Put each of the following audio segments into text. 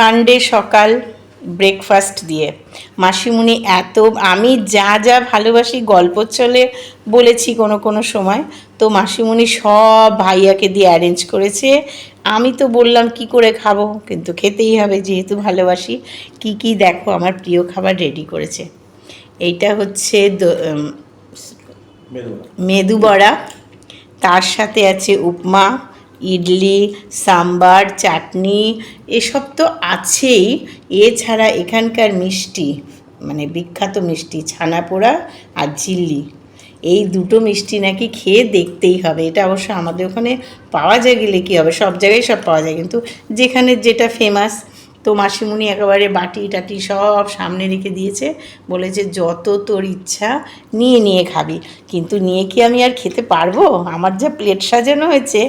Sunday সকাল breakfast দিয়ে মাসিমণি এত, আমি যা যা ভালোবাসি গল্প চলে বলেছি কোনো কোনো সময়, তো মাসিমণি সব ভাইয়াকে দিয়ে অ্যারেঞ্জ করেছে। আমি তো বললাম কি করে খাবো, কিন্তু খেতেই হবে যেহেতু ভালোবাসি। কি কি দেখো আমার প্রিয় খাবার রেডি করেছে। এইটা হচ্ছে মেদু বড়া, তার সাথে আছে উপমা, ইডলি, সাম্বার, চাটনি, এসব তো আছেই। এছাড়া এখানকার মিষ্টি, মানে বিখ্যাত মিষ্টি ছানাপোড়া আর ঝিল্লি, এই দুটো মিষ্টি নাকি খেয়ে দেখতেই হবে। এটা অবশ্য আমাদের ওখানে পাওয়া যায়, গেলে কী হবে, সব জায়গায় সব পাওয়া যায়, কিন্তু যেখানে যেটা ফেমাস। তো মাসিমণি একেবারে বাটি টাটি সব সামনে রেখে দিয়েছে, বলেছে যত তোর ইচ্ছা নিয়ে নিয়ে খাবি। কিন্তু নিয়ে কি আমি আর খেতে পারবো? আমার যা প্লেট সাজানো হয়েছে,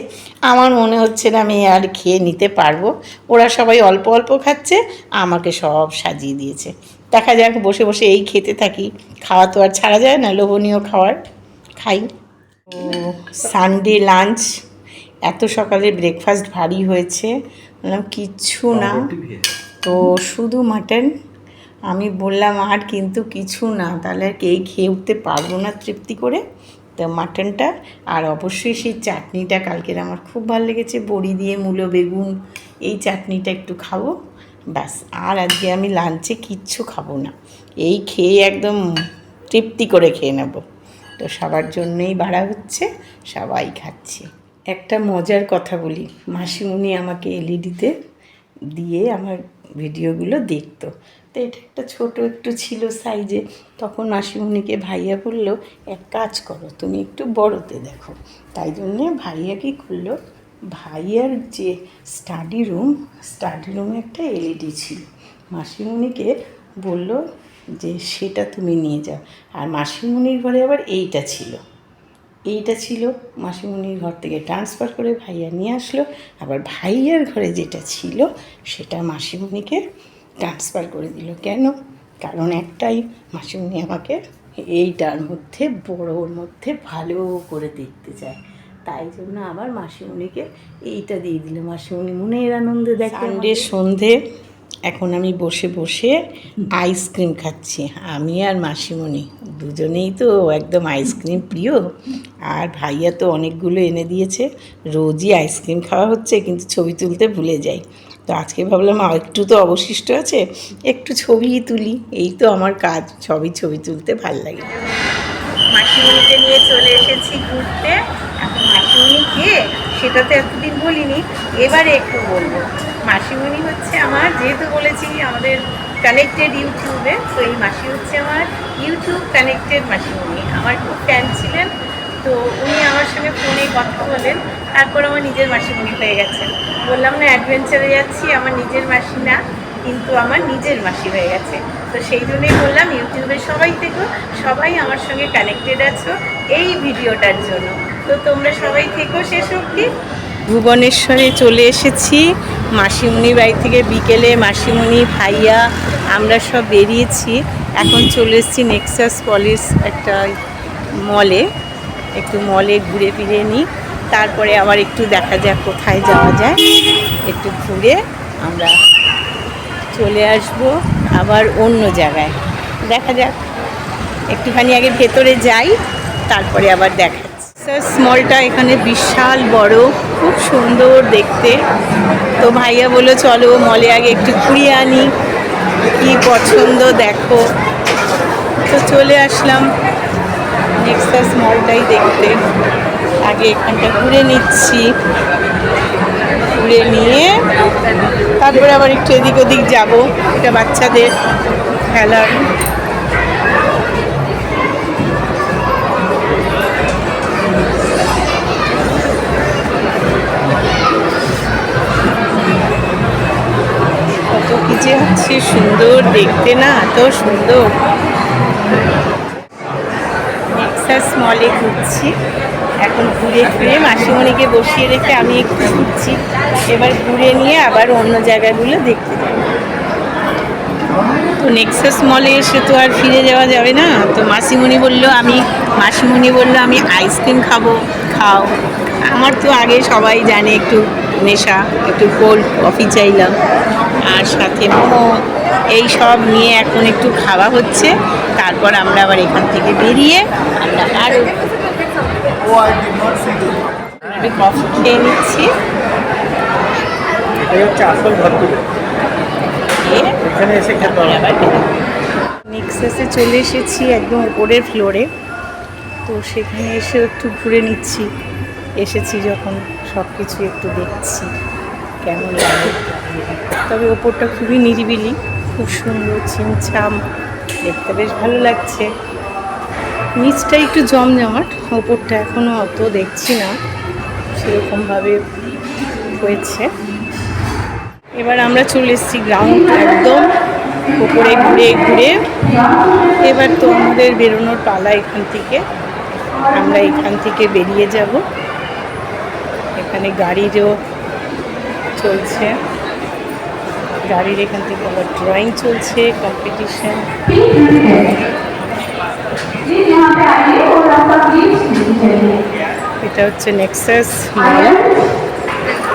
আমার মনে হচ্ছে না আমি আর খেয়ে নিতে পারবো। ওরা সবাই অল্প অল্প খাচ্ছে, আমাকে সব সাজিয়ে দিয়েছে। দেখা যাক, বসে বসে এই খেতে থাকি। খাওয়া তো আর ছাড়া যায় না, লোভনীয় খাওয়ার খাই। ও সানডে লাঞ্চ, এত সকালে ব্রেকফাস্ট ভারী হয়েছে, বললাম কিচ্ছু না, তো শুধু মাটন। আমি বললাম আর কিন্তু কিছু না, তাহলে আর কেই খেয়ে উঠতে পারবো না তৃপ্তি করে। তো মাটনটা আর অবশ্যই সেই চাটনিটা কালকের আমার খুব ভালো লেগেছে, বড়ি দিয়ে মূলো বেগুন, এই চাটনিটা একটু খাবো ব্যাস। আর আজকে আমি লাঞ্চে কিচ্ছু খাবো না, এই খেয়ে একদম তৃপ্তি করে খেয়ে নেব। তো সবার জন্যই বাড়া হচ্ছে, সবাই খাচ্ছে। একটা মজার কথা বলি, মাসিমণি আমাকে এলইডিতে দিয়ে আমার ভিডিওগুলো দেখতো। তো এটা একটা ছোট একটু ছিল সাইজে, তখন মাসিমণিকে ভাইয়া বললো এক কাজ করো, তুমি একটু বড়তে দেখো। তাই জন্যে ভাইয়া কী করলো, ভাইয়ার যে স্টাডি রুমে একটা এলইডি ছিল, মাসিমণিকে বলল যে সেটা তুমি নিয়ে যাও। আর মাসিমণির ঘরে আবার এইটা ছিল, মাসিমণির ঘর থেকে ট্রান্সফার করে ভাইয়া নিয়ে আসলো। আবার ভাইয়ার ঘরে যেটা ছিল সেটা মাসিমণিকে ট্রান্সফার করে দিল। কেন? কারণ একটাই, মাসিমণি আমাকে এইটার মধ্যে বড়োর মধ্যে ভালো করে দেখতে চায়, তাই জন্য আবার মাসিমণিকে এইটা দিয়ে দিল। মাসিমণি মনের আনন্দে দেখে। সানডে সন্ধে, এখন আমি বসে বসে আইসক্রিম খাচ্ছি, আমি আর মাসিমণি দুজনেই তো একদম আইসক্রিম প্রিয়। আর ভাইয়া তো অনেকগুলো এনে দিয়েছে, রোজই আইসক্রিম খাওয়া হচ্ছে, কিন্তু ছবি তুলতে ভুলে যাই। তো আজকে ভাবলাম একটু তো অবশিষ্ট আছে, একটু ছবি তুলি, এই তো আমার কাজ, ছবি তুলতে ভাল লাগে। মাসিমণিকে নিয়ে চলে এসেছি ঘুরতে। এখন মাসিমণি কে সেটা তো এতদিন বলিনি, এবারে একটু বলবো। মাসিমণি হচ্ছে আমার, যেহেতু বলেছি আমাদের কানেক্টেড ইউটিউবে, তো এই মাসি হচ্ছে আমার ইউটিউব কানেক্টেড মাসিমণি। আমার খুব ফ্যান ছিলেন, তো উনি আমার সঙ্গে ফোনে কথা বলেন, তারপর আমার নিজের মাসিমণি হয়ে গেছেন। বললাম না অ্যাডভেঞ্চারে যাচ্ছি, আমার নিজের মাসি না, কিন্তু আমার নিজের মাসি হয়ে গেছে। তো সেই জন্যই বললাম ইউটিউবে সবাই থেকো, সবাই আমার সঙ্গে কানেক্টেড আছো এই ভিডিওটার জন্য। তো তোমরা সবাই থেকো শেষ অবধি। ভুবনেশ্বরে চলে এসেছি মাসিমণির বাড়ি থেকে। বিকেলে মাসিমণি, ভাইয়া, আমরা সব বেরিয়েছি। এখন চলে এসেছি নেক্সাস পলিস একটা মলে, একটু মলে ঘুরে ফিরে নিই, তারপরে আবার একটু দেখা যাক কোথায় যাওয়া যায়। একটু ঘুরে আমরা চলে আসব আবার অন্য জায়গায়, দেখা যাক। একটুখানি আগে ভেতরে যাই, তারপরে আবার দেখা। মলটা এখানে বিশাল বড়, খুব সুন্দর দেখতে। তো ভাইয়া বললো চলো মলে আগে একটু ঘুরিয়ে আনি, কি পছন্দ দেখো। তো চলে আসলাম নেক্সাস মলটাই দেখতে। আগে এখানটা ঘুরে নিচ্ছি, ঘুরে নিয়ে তারপরে আবার একটু এদিক ওদিক যাবো। এটা বাচ্চাদের খেলার। কত কি যে হচ্ছে, সুন্দর দেখতে না, এত সুন্দর। নেক্সাস মলে ঘুরছি এখন, ঘুরে ফিরে মাসিমণিকে বসিয়ে রেখে আমি একটু ঘুরছি। এবার ঘুরে নিয়ে আবার অন্য জায়গাগুলো দেখতে যাব। তো নেক্সাস মলে এসে তো আর ফিরে যাওয়া যাবে না। তো মাসিমণি বলল আমি আইসক্রিম খাবো, খাও। আমার তো আগে সবাই জানে একটু নেশা, একটু কোল্ড কফি চাইলাম, আর সাথে মোমো। এই সব নিয়ে এখন একটু খাওয়া হচ্ছে। তারপর আমরা আবার এখান থেকে বেরিয়ে আমরা আরও একটু কফি খেয়ে নিচ্ছি। নেক্সাসে চলে এসেছি একদম উপরের ফ্লোরে। তো সেখানে এসে একটু ঘুরে নিচ্ছি, এসেছি যখন সব কিছু একটু দেখছি কেমন লাগে। তবে ওপরটা খুবই নিরিবিলি, খুব সুন্দর, ছিমছাম, দেখতে বেশ ভালো লাগছে। নিচটা একটু জমজমাট, ওপরটা এখনও অত দেখছি না সেরকমভাবে হয়েছে। এবার আমরা চলে এসেছি গ্রাউন্ড একদম উপরে ঘুরে ঘুরে। এবার তো আমাদের বেরোনোর পালা এখান থেকে। আমরা এখান থেকে বেরিয়ে যাব। এখানে গাড়িরও চলছে, গাড়ির এখান থেকে আবার ড্রয়িং চলছে, কম্পিটিশন। এটা হচ্ছে নেক্সাস মল,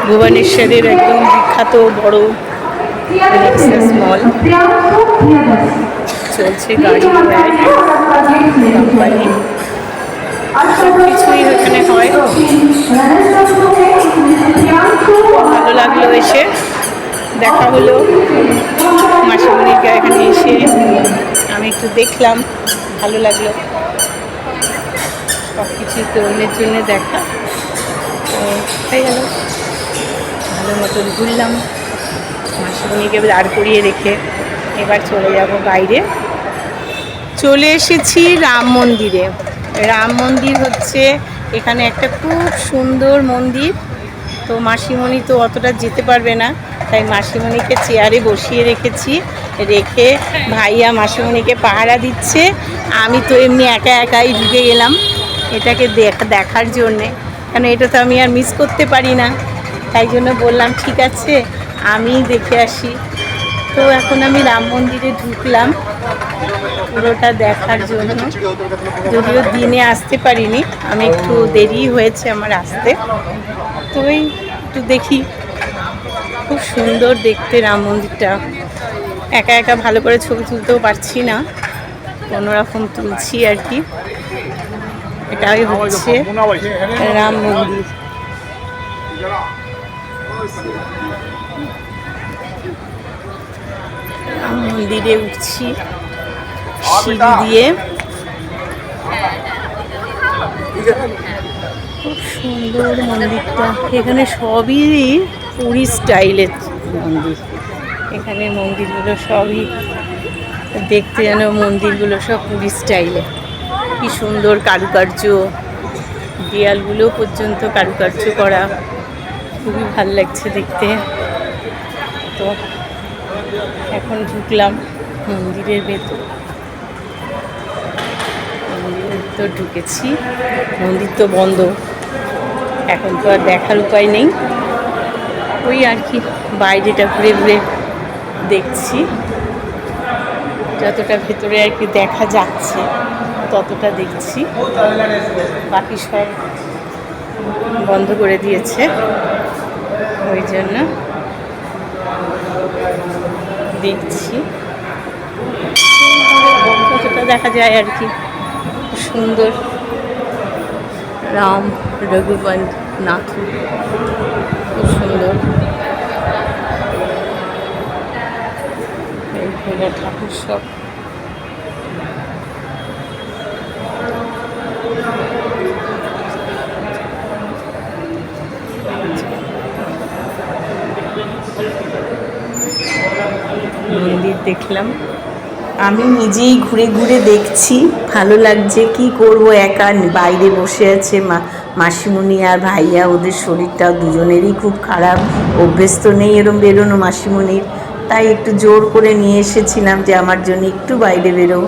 ভুবনেশ্বরের একদম বিখ্যাত বড় নেক্সাস মল। চলছে গাড়ি, কোম্পানি, সব কিছুই এখানে হয়। ভালো লাগলো এসে, দেখা হলো মাসিমণিকে এখানে এসে আমি একটু দেখলাম, ভালো লাগলো। সব কিছুই তো অন্যের জন্য দেখা, তো হয়ে গেল। ভালো মতন ঘুরলাম, মাসিমণিকে দাঁড় করিয়ে রেখে এবার চলে যাব বাইরে। চলে এসেছি রাম মন্দিরে। রাম মন্দির হচ্ছে এখানে একটা খুব সুন্দর মন্দির। তো মাসিমণি তো অতটা যেতে পারবে না, তাই মাসিমণিকে চেয়ারে বসিয়ে রেখেছি, রেখে ভাইয়া মাসিমণিকে পাহারা দিচ্ছে। আমি তো এমনি একা একাই ঢুকে গেলাম এটাকে দেখার জন্যে, কারণ এটা তো আমি আর মিস করতে পারি না। তাই জন্য বললাম ঠিক আছে আমি দেখে আসি। তো এখন আমি রাম মন্দিরে ঢুকলাম পুরোটা দেখার জন্য। যদিও দিনে আসতে পারিনি, আমি একটু দেরি হয়েছে আমার আসতে। তো এই একটু দেখি, খুব সুন্দর দেখতে রাম মন্দিরটা। একা একা ভালো করে ছবি তুলতেও পারছি না, কোনোরকম তুলছি আর কি। এটাই হচ্ছে রাম মন্দির। রাম মন্দিরে উঠছি সিঁড়ি দিয়ে। খুব সুন্দর মন্দিরটা। এখানে সবই পুরী স্টাইলের মন্দির। এখানে মন্দিরগুলো সবই দেখতে যেন মন্দিরগুলো সব পুরী স্টাইলে। কি সুন্দর কারুকার্য, দেয়ালগুলো পর্যন্ত কারুকার্য করা, খুবই ভাল লাগছে দেখতে। তো এখন ঢুকলাম মন্দিরের ভেতর। মন্দিরের ভেতর ঢুকেছি, মন্দির তো বন্ধ, এখন তো আর দেখার উপায় নেই। ওই আর কি বাইরেটা ঘুরে ঘুরে দেখছি, যতটা ভেতরে আর কি দেখা যাচ্ছে ততটা দেখছি। বাকি সব বন্ধ করে দিয়েছে, ওই জন্য দেখছি যতটা দেখা যায় আর কি। সুন্দর রাম রঘুবন্ধ নাথ, খুব সুন্দর। এইগুলো ঠাকুর সব। মন্দির দেখলাম, আমি নিজেই ঘুরে ঘুরে দেখছি, ভালো লাগছে। কি করব, একা বাইরে বসে আছে মাসিমণি আর ভাইয়া। ওদের শরীরটা দুজনেরই খুব খারাপ, অভ্যেস তো নেই এরম বেরোনো মাসিমণির। তাই একটু জোর করে নিয়ে এসেছিলাম যে আমার জন্য একটু বাইরে বেরো।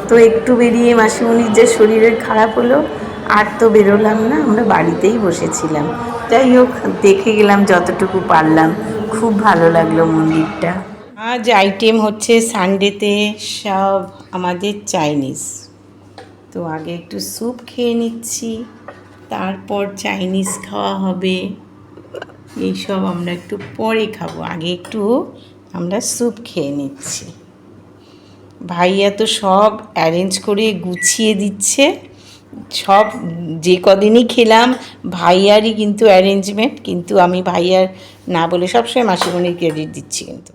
তো একটু বেরিয়ে মাসিমণির যে শরীরের খারাপ হলো, আর তো বেরোলাম না, আমরা বাড়িতেই বসেছিলাম। যাই হোক, দেখে গেলাম যতটুকু পারলাম। খুব ভালো লাগলো মন্দিরটা। আজ আইটেম হচ্ছে সানডেতে সব আমাদের চাইনিজ। তো আগে একটু স্যুপ খেয়ে নিচ্ছি, তারপর চাইনিজ খাওয়া হবে। এইসব আমরা একটু পরে খাবো, আগে একটু আমরা স্যুপ খেয়ে নিচ্ছি। ভাইয়া তো সব অ্যারেঞ্জ করে গুছিয়ে দিচ্ছে, সব যে কদিনই খেলাম ভাইয়ারই কিন্তু অ্যারেঞ্জমেন্ট, কিন্তু আমি ভাইয়ার না বলে সবসময় মাসিমণির ক্রেডিট দিচ্ছি। কিন্তু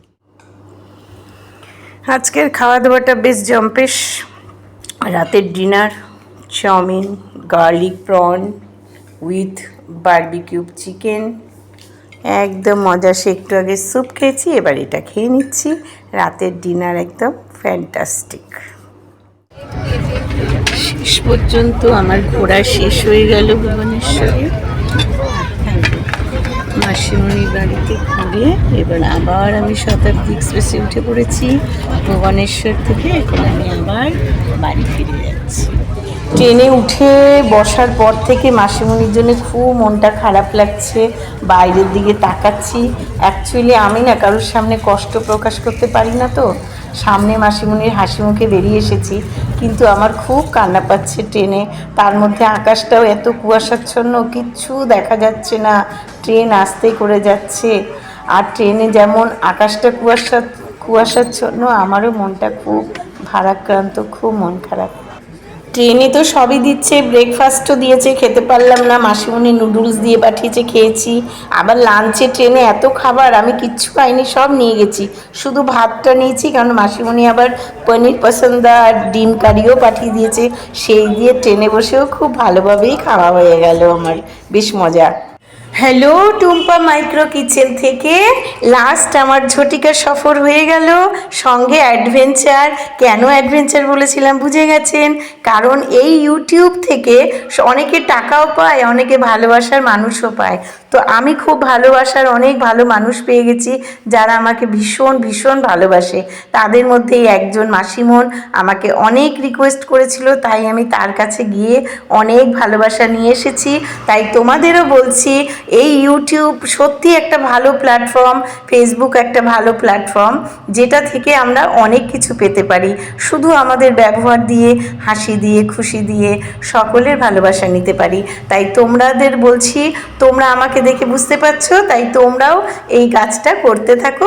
আজকের খাওয়া দাওয়াটা বেশ জম্পেশ। রাতের dinner chow mein, garlic prawn with barbecue chicken, একদম মজা। সে একটু আগে স্যুপ খেয়েছি, এবার এটা খেয়ে নিচ্ছি। রাতের ডিনার একদম ফ্যান্টাস্টিক। শেষ পর্যন্ত আমার ঘোরা শেষ হয়ে গেল ভুবনেশ্বরে। মাসিমণির বাড়িতে ঘুরে এবার আবার আমি শতাব্দী এক্সপ্রেসে উঠে পড়েছি ভুবনেশ্বর থেকে। এখন আমি আবার বাড়ি ফিরে যাচ্ছি। ট্রেনে উঠে বসার পর থেকে মাসিমণির জন্য খুব মনটা খারাপ লাগছে, বাইরের দিকে তাকাচ্ছি। অ্যাকচুয়ালি আমি না কারোর সামনে কষ্ট প্রকাশ করতে পারি না, তো সামনে মাসিমণির হাসি মুখে বেরিয়ে এসেছি, কিন্তু আমার খুব কান্না পাচ্ছে ট্রেনে। তার মধ্যে আকাশটাও এত কুয়াশাচ্ছন্ন, কিচ্ছু দেখা যাচ্ছে না, ট্রেন আস্তে করে যাচ্ছে। আর ট্রেনে যেমন আকাশটা কুয়াশাচ্ছন্ন, আমারও মনটা খুব ভারাক্রান্ত, খুব মন খারাপ। ট্রেনে তো সবই দিচ্ছে, ব্রেকফাস্টও দিয়েছে, খেতে পারলাম না, মাসিমণি নুডলস দিয়ে পাঠিয়েছে, খেয়েছি। আবার লাঞ্চে ট্রেনে এত খাবার, আমি কিচ্ছু খাইনি, সব নিয়ে গেছি, শুধু ভাতটা নিয়েছি, কারণ মাসিমণি আবার পনির পছন্দা আর ডিম কারিও পাঠিয়ে দিয়েছে, সেই দিয়ে ট্রেনে বসেও খুব ভালোভাবেই খাওয়া হয়ে গেল আমার, বেশ মজা। হ্যালো টুম্পা মাইক্রো কিচেন থেকে লাস্ট আমার ঝটিকা সফর হয়ে গেল, সঙ্গে অ্যাডভেঞ্চার। কেন অ্যাডভেঞ্চার বলেছিলাম বুঝে গেছেন, কারণ এই ইউটিউব থেকে অনেকে টাকাও পায়, অনেকে ভালোবাসার মানুষও পায়। তো আমি খুব ভালোবাসার অনেক ভালো মানুষ পেয়ে গেছি, যারা আমাকে ভীষণ ভীষণ ভালোবাসে। তাদের মধ্যেই একজন মাসিমন আমাকে অনেক রিকোয়েস্ট করেছিল, তাই আমি তার কাছে গিয়ে অনেক ভালোবাসা নিয়ে এসেছি। তাই তোমাদেরও বলছি, এই ইউটিউব সত্যি একটা ভালো প্ল্যাটফর্ম, ফেসবুক একটা ভালো প্ল্যাটফর্ম, যেটা থেকে আমরা অনেক কিছু পেতে পারি, শুধু আমাদের ব্যবহার দিয়ে, হাসি দিয়ে, খুশি দিয়ে সকলের ভালোবাসা নিতে পারি। তাই তোমাদের বলছি, তোমরা আমাকে দেখে বুঝতে পারছো, তাই তোমরাও এই কাজটা করতে থাকো।